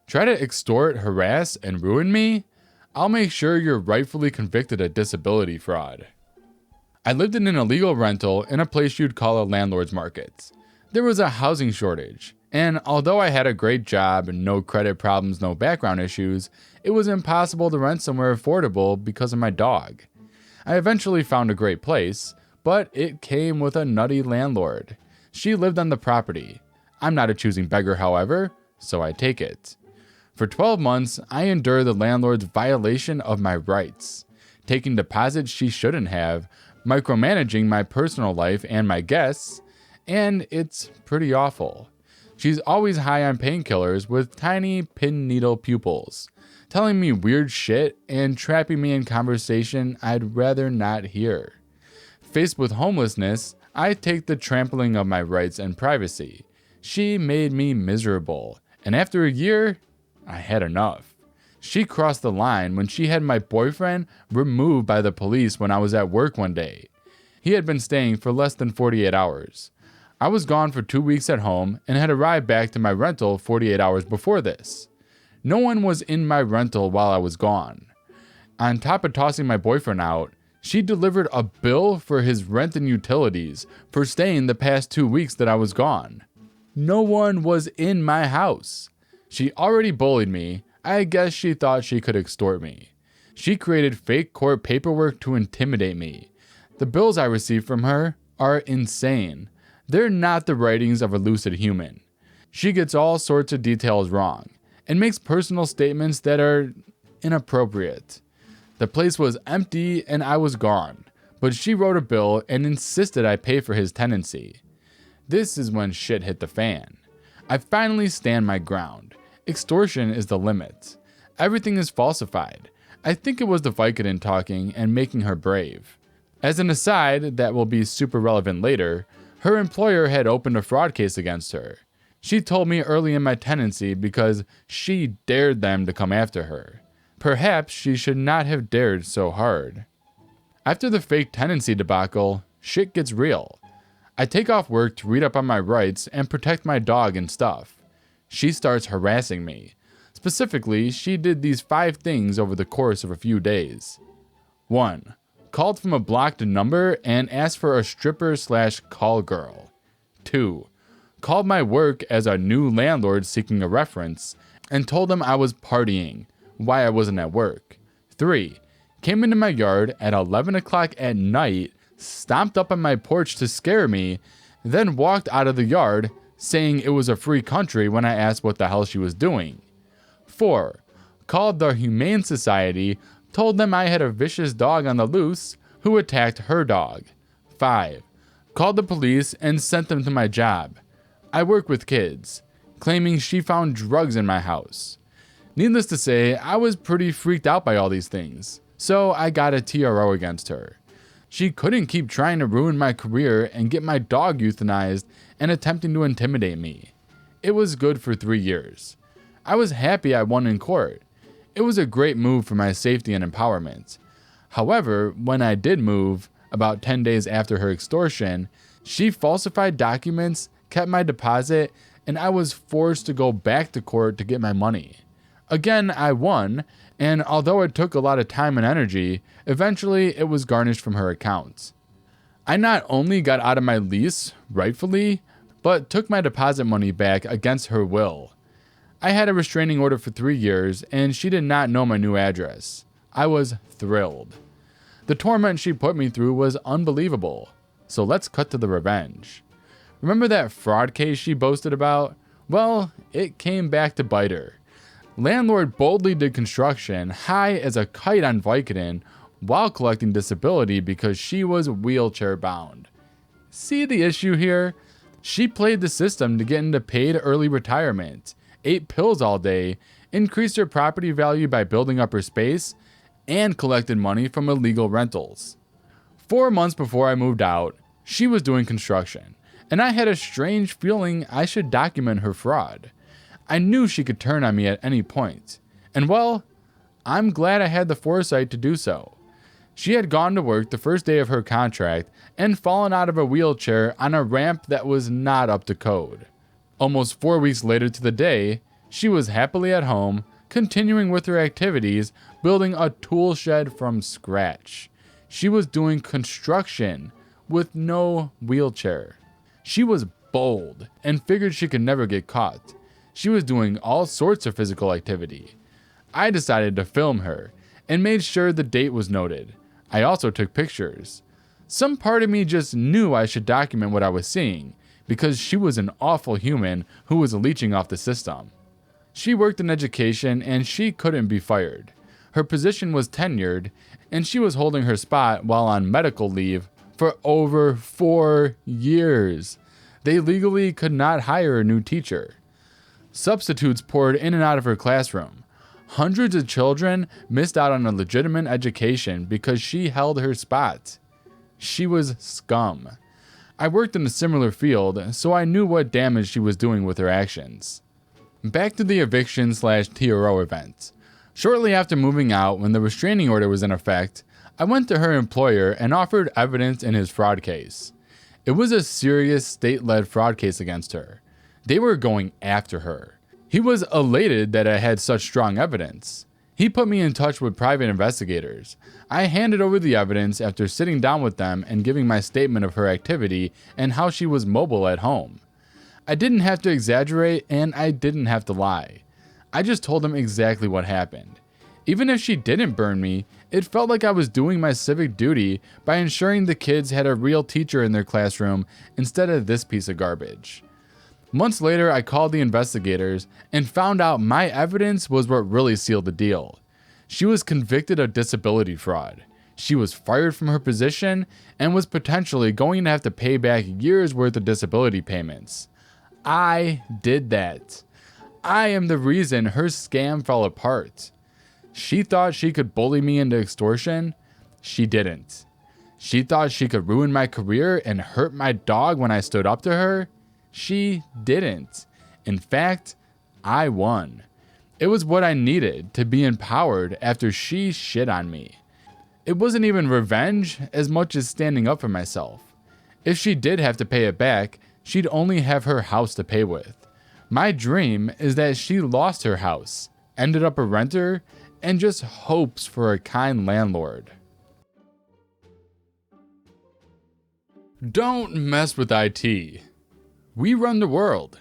Try to extort, harass, and ruin me? I'll make sure you're rightfully convicted of disability fraud. I lived in an illegal rental in a place you'd call a landlord's market. There was a housing shortage, and although I had a great job and no credit problems, no background issues, it was impossible to rent somewhere affordable because of my dog. I eventually found a great place, but it came with a nutty landlord. She lived on the property. I'm not a choosing beggar, however, so I take it. For 12 months, I endured the landlord's violation of my rights, taking deposits she shouldn't have, micromanaging my personal life and my guests, and it's pretty awful. She's always high on painkillers with tiny pin needle pupils, telling me weird shit and trapping me in conversation I'd rather not hear. Faced with homelessness, I take the trampling of my rights and privacy. She made me miserable, and after a year, I had enough. She crossed the line when she had my boyfriend removed by the police when I was at work one day. He had been staying for less than 48 hours. I was gone for 2 weeks at home and had arrived back to my rental 48 hours before this. No one was in my rental while I was gone. On top of tossing my boyfriend out, she delivered a bill for his rent and utilities for staying the past 2 weeks that I was gone. No one was in my house. She already bullied me. I guess she thought she could extort me. She created fake court paperwork to intimidate me. The bills I received from her are insane. They're not the writings of a lucid human. She gets all sorts of details wrong and makes personal statements that are inappropriate. The place was empty and I was gone, but she wrote a bill and insisted I pay for his tenancy. This is when shit hit the fan. I finally stand my ground. Extortion is the limit. Everything is falsified. I think it was the Vicodin talking and making her brave. As an aside that will be super relevant later, her employer had opened a fraud case against her. She told me early in my tenancy because she dared them to come after her. Perhaps she should not have dared so hard. After the fake tenancy debacle, shit gets real. I take off work to read up on my rights and protect my dog and stuff. She starts harassing me. Specifically, she did these 5 things over the course of a few days. 1. Called from a blocked number and asked for a stripper/call girl. 2. Called my work as a new landlord seeking a reference and told them I was partying, why I wasn't at work. 3. Came into my yard at 11 o'clock at night, stomped up on my porch to scare me, then walked out of the yard saying it was a free country when I asked what the hell she was doing. 4. Called the Humane Society, told them I had a vicious dog on the loose who attacked her dog. 5. Called the police and sent them to my job. I work with kids, claiming she found drugs in my house. Needless to say, I was pretty freaked out by all these things, so I got a TRO against her. She couldn't keep trying to ruin my career and get my dog euthanized and attempting to intimidate me. It was good for 3 years. I was happy I won in court. It was a great move for my safety and empowerment. However, when I did move, about 10 days after her extortion, she falsified documents, kept my deposit, and I was forced to go back to court to get my money. Again, I won, and although it took a lot of time and energy, eventually it was garnished from her account. I not only got out of my lease, rightfully, but took my deposit money back against her will. I had a restraining order for 3 years, and she did not know my new address. I was thrilled. The torment she put me through was unbelievable. So let's cut to the revenge. Remember that fraud case she boasted about? Well, it came back to bite her. Landlord boldly did construction high as a kite on Vicodin while collecting disability because she was wheelchair bound. See the issue here? She played the system to get into paid early retirement, ate pills all day, increased her property value by building up her space, and collected money from illegal rentals. 4 months before I moved out, she was doing construction, and I had a strange feeling I should document her fraud. I knew she could turn on me at any point, and well, I'm glad I had the foresight to do so. She had gone to work the first day of her contract and fallen out of a wheelchair on a ramp that was not up to code. Almost 4 weeks later to the day, She was happily at home, continuing with her activities, building a tool shed from scratch. She was doing construction with no wheelchair. She was bold and figured she could never get caught. She was doing all sorts of physical activity. I decided to film her and made sure the date was noted. I also took pictures. Some part of me just knew I should document what I was seeing because she was an awful human who was leeching off the system. She worked in education and she couldn't be fired. Her position was tenured and she was holding her spot while on medical leave for over 4 years. They legally could not hire a new teacher. Substitutes poured in and out of her classroom. Hundreds of children missed out on a legitimate education because she held her spot. She was scum. I worked in a similar field, so I knew what damage she was doing with her actions. Back to the eviction/TRO event. Shortly after moving out, when the restraining order was in effect, I went to her employer and offered evidence in his fraud case. It was a serious state-led fraud case against her. They were going after her. He was elated that I had such strong evidence. He put me in touch with private investigators. I handed over the evidence after sitting down with them and giving my statement of her activity and how she was mobile at home. I didn't have to exaggerate and I didn't have to lie. I just told him exactly what happened. Even if she didn't burn me, it felt like I was doing my civic duty by ensuring the kids had a real teacher in their classroom instead of this piece of garbage. Months later, I called the investigators and found out my evidence was what really sealed the deal. She was convicted of disability fraud. She was fired from her position and was potentially going to have to pay back years' worth of disability payments. I did that. I am the reason her scam fell apart. She thought she could bully me into extortion. She didn't. She thought she could ruin my career and hurt my dog when I stood up to her. She didn't. In fact, I won. It was what I needed to be empowered after she shit on me. It wasn't even revenge as much as standing up for myself. If she did have to pay it back, she'd only have her house to pay with. My dream is that she lost her house, ended up a renter, and just hopes for a kind landlord. Don't mess with IT. We run the world.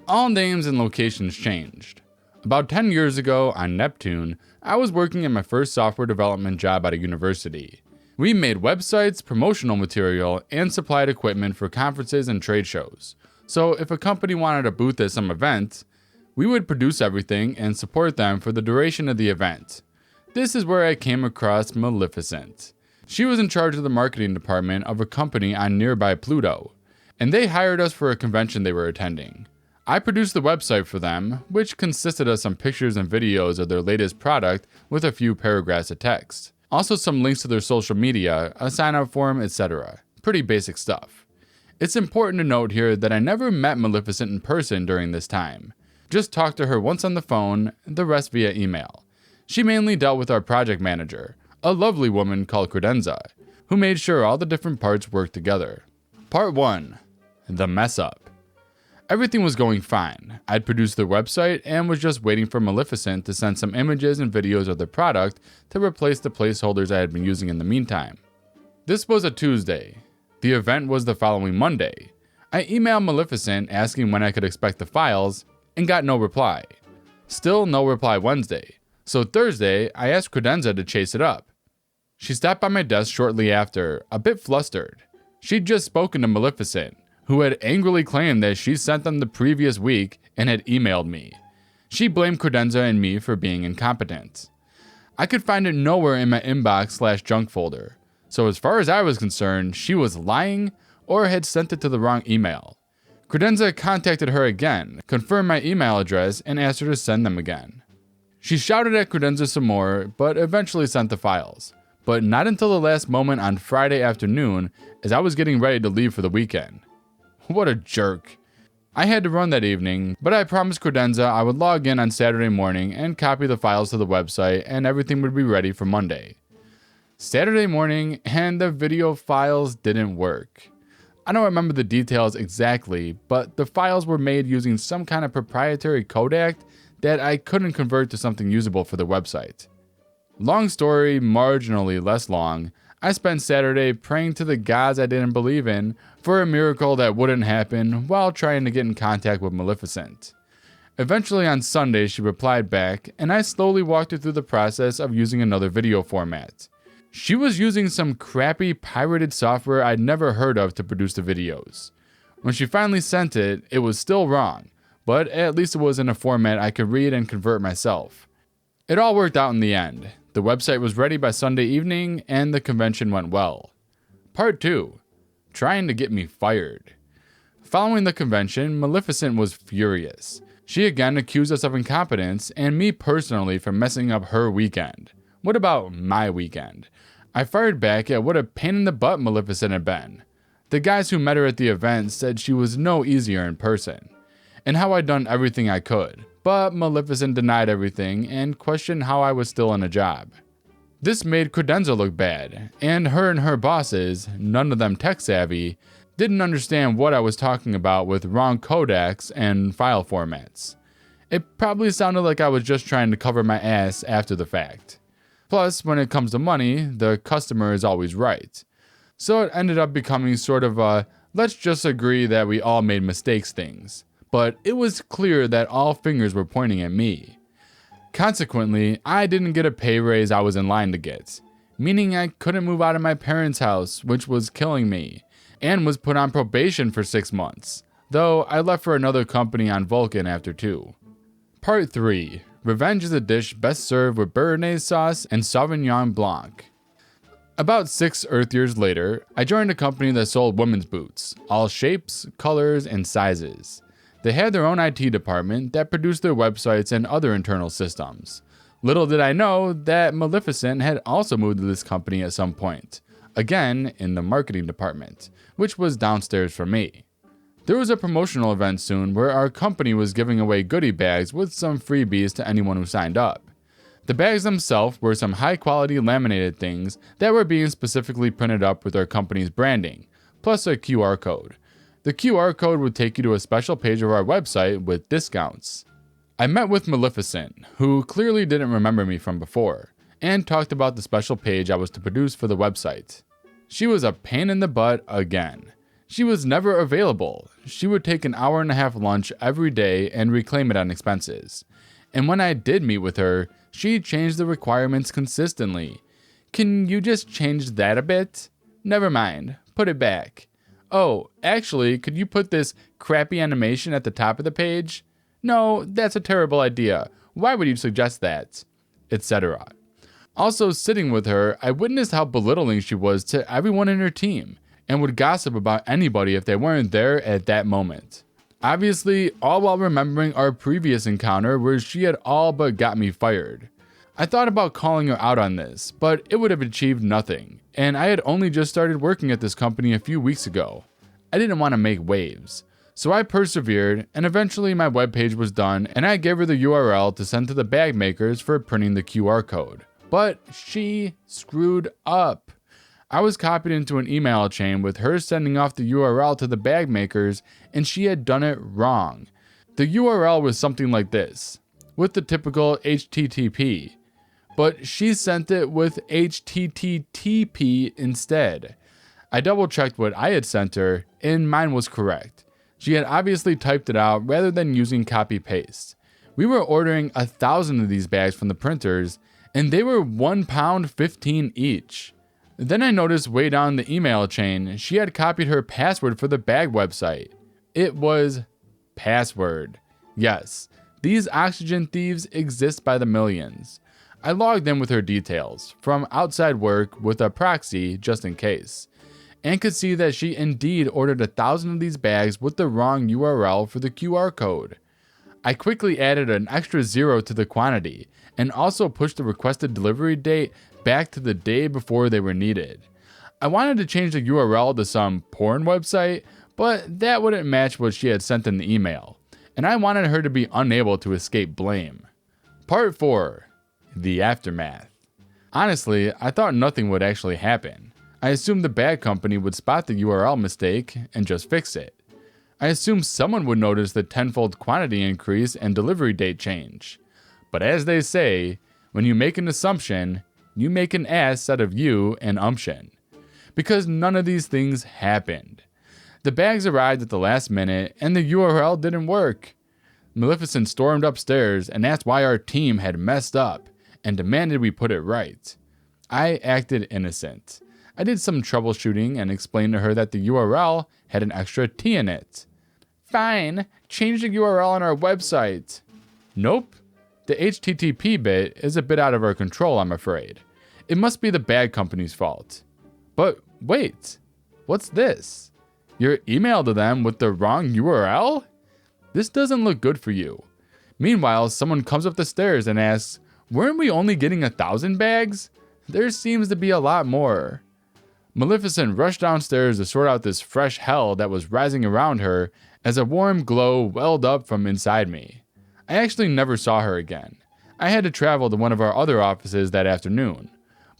All names and locations changed. About 10 years ago on Neptune, I was working at my first software development job at a university. We made websites, promotional material, and supplied equipment for conferences and trade shows. So if a company wanted a booth at some event, we would produce everything and support them for the duration of the event. This is where I came across Maleficent. She was in charge of the marketing department of a company on nearby Pluto, and they hired us for a convention they were attending. I produced the website for them, which consisted of some pictures and videos of their latest product with a few paragraphs of text. Also some links to their social media, a sign-up form, etc. Pretty basic stuff. It's important to note here that I never met Maleficent in person during this time. Just talked to her once on the phone, the rest via email. She mainly dealt with our project manager, a lovely woman called Credenza, who made sure all the different parts worked together. Part 1. The mess up. Everything was going fine. I'd produced the website and was just waiting for Maleficent to send some images and videos of the product to replace the placeholders I had been using in the meantime. This was a Tuesday. The event was the following Monday. I emailed Maleficent asking when I could expect the files and got no reply. Still no reply Wednesday. So Thursday, I asked Credenza to chase it up. She stopped by my desk shortly after, a bit flustered. She'd just spoken to Maleficent, who had angrily claimed that she sent them the previous week and had emailed me. She blamed Credenza and me for being incompetent. I could find it nowhere in my inbox/junk folder, so as far as I was concerned, she was lying or had sent it to the wrong email. Credenza contacted her again, confirmed my email address, and asked her to send them again. She shouted at Credenza some more, but eventually sent the files. But not until the last moment on Friday afternoon, as I was getting ready to leave for the weekend. What a jerk. I had to run that evening, but I promised Credenza I would log in on Saturday morning and copy the files to the website and everything would be ready for Monday. Saturday morning, and the video files didn't work. I don't remember the details exactly, but the files were made using some kind of proprietary codec that I couldn't convert to something usable for the website. Long story, marginally less long, I spent Saturday praying to the gods I didn't believe in for a miracle that wouldn't happen while trying to get in contact with Maleficent. Eventually on Sunday she replied back, and I slowly walked her through the process of using another video format. She was using some crappy pirated software I'd never heard of to produce the videos. When she finally sent it, it was still wrong, but at least it was in a format I could read and convert myself. It all worked out in the end. The website was ready by Sunday evening, and the convention went well. Part 2. Trying to get me fired. Following the convention, Maleficent was furious. She again accused us of incompetence, and me personally for messing up her weekend. What about my weekend? I fired back at what a pain in the butt Maleficent had been. The guys who met her at the event said she was no easier in person, and how I'd done everything I could. But Maleficent denied everything and questioned how I was still in a job. This made Credenza look bad, and her bosses, none of them tech savvy, didn't understand what I was talking about with wrong codecs and file formats. It probably sounded like I was just trying to cover my ass after the fact. Plus, when it comes to money, the customer is always right. So it ended up becoming sort of a, let's just agree that we all made mistakes things. But it was clear that all fingers were pointing at me. Consequently, I didn't get a pay raise I was in line to get, meaning I couldn't move out of my parents' house, which was killing me, and was put on probation for 6 months, though I left for another company on Vulcan after 2. Part 3. Revenge is a dish best served with Béarnaise sauce and Sauvignon Blanc. About 6 Earth years later, I joined a company that sold women's boots, all shapes, colors, and sizes. They had their own IT department that produced their websites and other internal systems. Little did I know that Maleficent had also moved to this company at some point, again in the marketing department, which was downstairs from me. There was a promotional event soon where our company was giving away goodie bags with some freebies to anyone who signed up. The bags themselves were some high-quality laminated things that were being specifically printed up with our company's branding, plus a QR code. The QR code would take you to a special page of our website with discounts. I met with Maleficent, who clearly didn't remember me from before, and talked about the special page I was to produce for the website. She was a pain in the butt again. She was never available. She would take an hour-and-a-half lunch every day and reclaim it on expenses. And when I did meet with her, she changed the requirements consistently. Can you just change that a bit? Never mind. Put it back. Oh, actually, could you put this crappy animation at the top of the page? No, that's a terrible idea. Why would you suggest that? Etc. Also, sitting with her, I witnessed how belittling she was to everyone in her team, and would gossip about anybody if they weren't there at that moment. Obviously, all while remembering our previous encounter where she had all but got me fired. I thought about calling her out on this, but it would have achieved nothing, and I had only just started working at this company a few weeks ago. I didn't want to make waves, so I persevered, and eventually my webpage was done, and I gave her the URL to send to the bag makers for printing the QR code. But she screwed up. I was copied into an email chain with her sending off the URL to the bag makers, and she had done it wrong. The URL was something like this, with the typical HTTP, but she sent it with HTTP instead. I double checked what I had sent her, and mine was correct. She had obviously typed it out rather than using copy-paste. We were ordering 1,000 of these bags from the printers, and they were £1.15 each. Then I noticed way down the email chain, she had copied her password for the bag website. It was password. Yes, these oxygen thieves exist by the millions. I logged in with her details, from outside work with a proxy just in case, and could see that she indeed ordered 1,000 of these bags with the wrong URL for the QR code. I quickly added an extra 0 to the quantity, and also pushed the requested delivery date back to the day before they were needed. I wanted to change the URL to some porn website, but that wouldn't match what she had sent in the email, and I wanted her to be unable to escape blame. Part 4. The Aftermath. Honestly, I thought nothing would actually happen. I assumed the bag company would spot the URL mistake and just fix it. I assumed someone would notice the tenfold quantity increase and delivery date change. But as they say, when you make an assumption, you make an ass out of you and umption. Because none of these things happened. The bags arrived at the last minute and the URL didn't work. Maleficent stormed upstairs and asked why our team had messed up and demanded we put it right. I acted innocent. I did some troubleshooting and explained to her that the URL had an extra T in it. Fine, change the URL on our website. Nope. The HTTP bit is a bit out of our control, I'm afraid. It must be the bag company's fault. But wait, what's this? Your email to them with the wrong URL? This doesn't look good for you. Meanwhile, someone comes up the stairs and asks, weren't we only getting 1,000 bags? There seems to be a lot more. Maleficent rushed downstairs to sort out this fresh hell that was rising around her as a warm glow welled up from inside me. I actually never saw her again. I had to travel to one of our other offices that afternoon,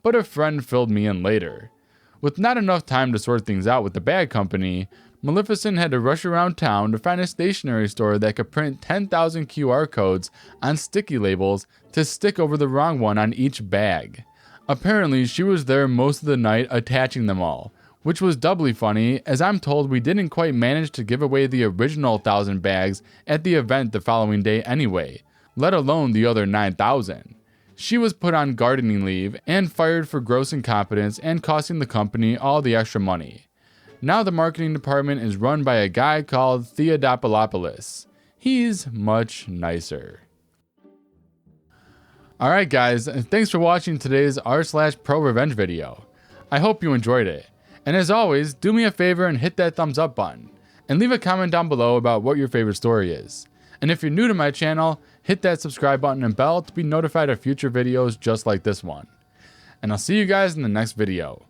but a friend filled me in later. With not enough time to sort things out with the bag company, Maleficent had to rush around town to find a stationery store that could print 10,000 QR codes on sticky labels to stick over the wrong one on each bag. Apparently, she was there most of the night attaching them all, which was doubly funny as I'm told we didn't quite manage to give away the original 1,000 bags at the event the following day anyway, let alone the other 9,000. She was put on gardening leave and fired for gross incompetence and costing the company all the extra money. Now the marketing department is run by a guy called Theodopolopoulos. He's much nicer. Alright guys, thanks for watching today's r/ProRevenge video. I hope you enjoyed it. And as always, do me a favor and hit that thumbs up button. And leave a comment down below about what your favorite story is. And if you're new to my channel, hit that subscribe button and bell to be notified of future videos just like this one. And I'll see you guys in the next video.